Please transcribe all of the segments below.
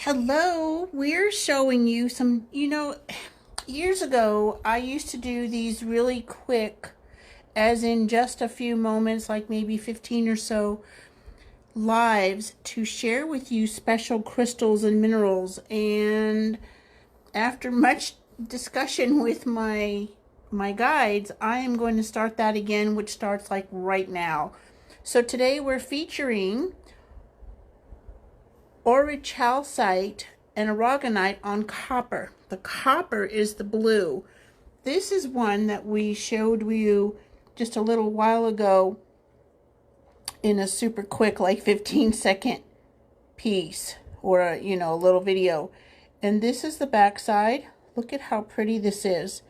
Hello, we're showing you some, years ago, I used to do these really quick, as in just a few moments, like maybe 15 or so lives to share with you special crystals and minerals. And after much discussion with my guides, I am going to start that again, which starts like right now. So today we're featuring Aurichalcite and Aragonite on copper. The copper is the blue. This is one that we showed you just a little while ago in a super quick, like 15-second piece or a little video. And this is the back side. Look at how pretty this is.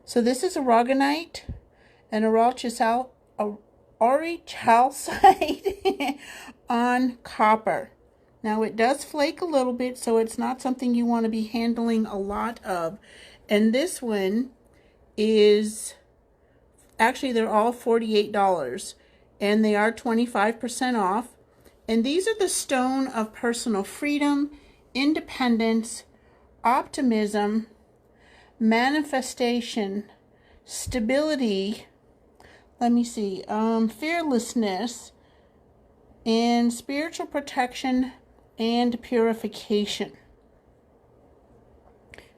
So this is Aragonite and Aurichalcite on copper. Now it does flake a little bit, so it's not something you want to be handling a lot of. And this one is, actually they're all $48 and they are 25% off. And these are the stone of personal freedom, independence, optimism, manifestation, stability, fearlessness, and spiritual protection and purification.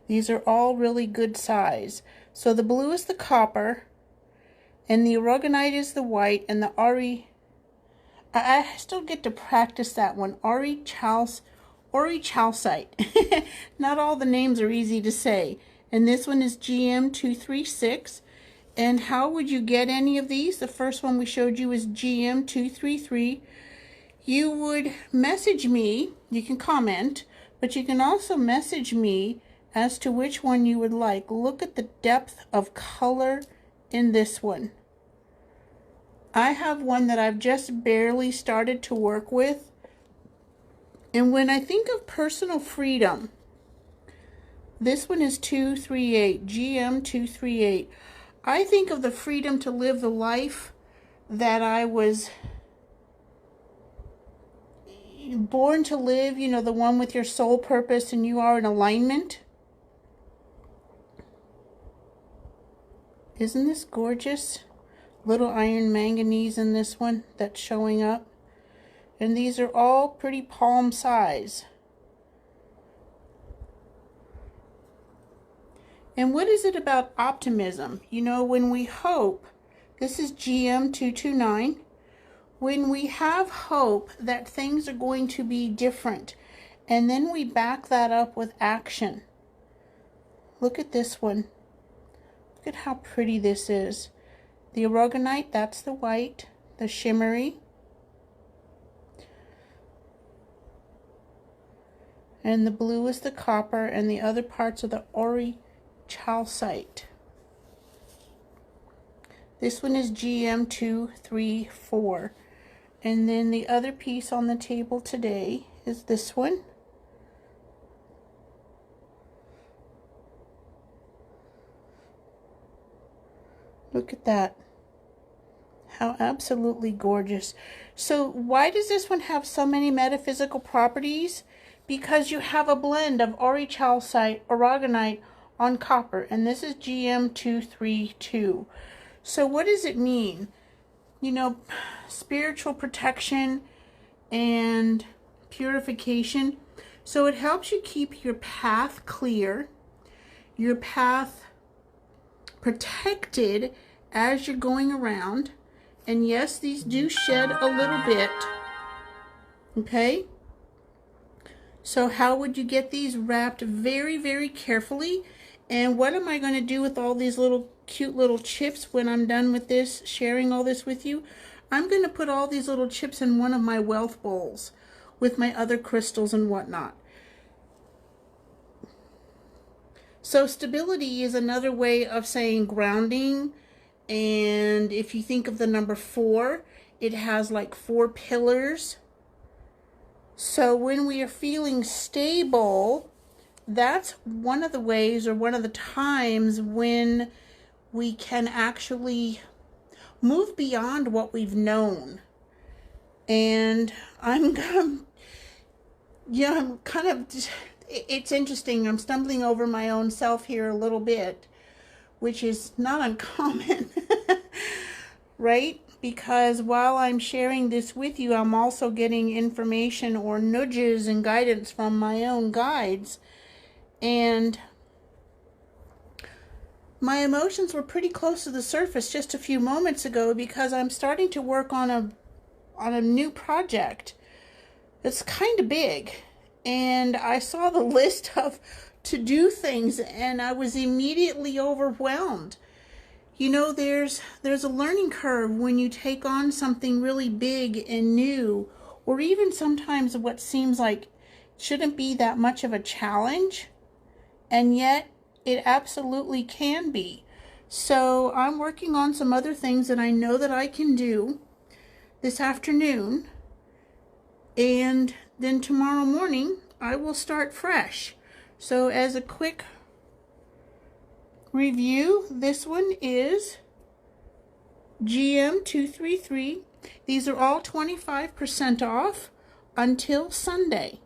These are all really good size. So the blue is the copper, and the Aragonite is the white, and the I still get to practice that one. Aurichalcite. Not all the names are easy to say. And this one is GM236. And how would you get any of these? The first one we showed you is GM233. You would message me, you can comment, but you can also message me as to which one you would like. Look at the depth of color in this one. I have one that I've just barely started to work with. And when I think of personal freedom, this one is 238, GM238. I think of the freedom to live the life that I was born to live, the one with your soul purpose and you are in alignment. Isn't this gorgeous? Little iron manganese in this one that's showing up. And these are all pretty palm size. And what is it about optimism? When we hope, this is GM229. When we have hope that things are going to be different, and then we back that up with action. Look at this one. Look at how pretty this is. The Aragonite, that's the white, the shimmery. And the blue is the copper, and the other parts are the Aurichalcite. This one is GM234. And then the other piece on the table today is this one. Look at that. How absolutely gorgeous. So why does this one have so many metaphysical properties? Because you have a blend of Aurichalcite, Aragonite on copper, and this is GM232. So what does it mean? Spiritual protection and purification. So it helps you keep your path clear, your path protected as you're going around. And yes, these do shed a little bit. Okay? So how would you get these wrapped very, very carefully? And what am I going to do with all these little cute little chips when I'm done with this, sharing all this with you? I'm going to put all these little chips in one of my wealth bowls with my other crystals and whatnot. So stability is another way of saying grounding. And if you think of the number 4, it has like 4 pillars. So when we are feeling stable, that's one of the ways, or one of the times when we can actually move beyond what we've known. And Yeah, I'm kind of, it's interesting. I'm stumbling over my own self here a little bit, which is not uncommon, right? Because while I'm sharing this with you, I'm also getting information or nudges and guidance from my own guides. And my emotions were pretty close to the surface just a few moments ago because I'm starting to work on a new project. It's kind of big. And I saw the list of to-do things and I was immediately overwhelmed. You know, there's a learning curve when you take on something really big and new, or even sometimes what seems like shouldn't be that much of a challenge, and yet it absolutely can be. So I'm working on some other things that I know that I can do this afternoon, and then tomorrow morning I will start fresh. So as a quick review, this one is GM233. These are all 25% off until Sunday.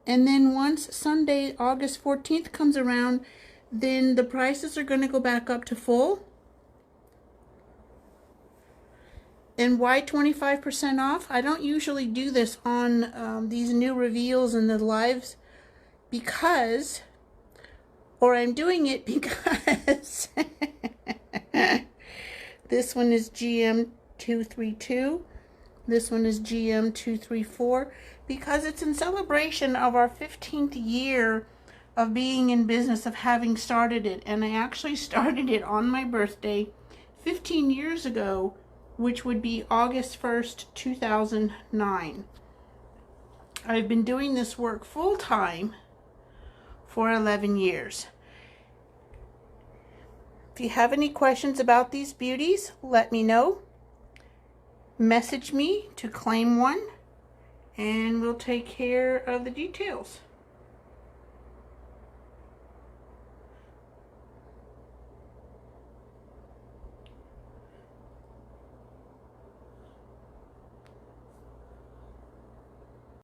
And then once Sunday, August 14th comes around, then the prices are going to go back up to full. And why 25% off? I don't usually do this on these new reveals and the lives because, or I'm doing it because this one is GM232. This one is GM234 because it's in celebration of our 15th year of being in business, of having started it. And I actually started it on my birthday 15 years ago, which would be August 1st, 2009. I've been doing this work full-time for 11 years. If you have any questions about these beauties, let me know. Message me to claim one, and we'll take care of the details.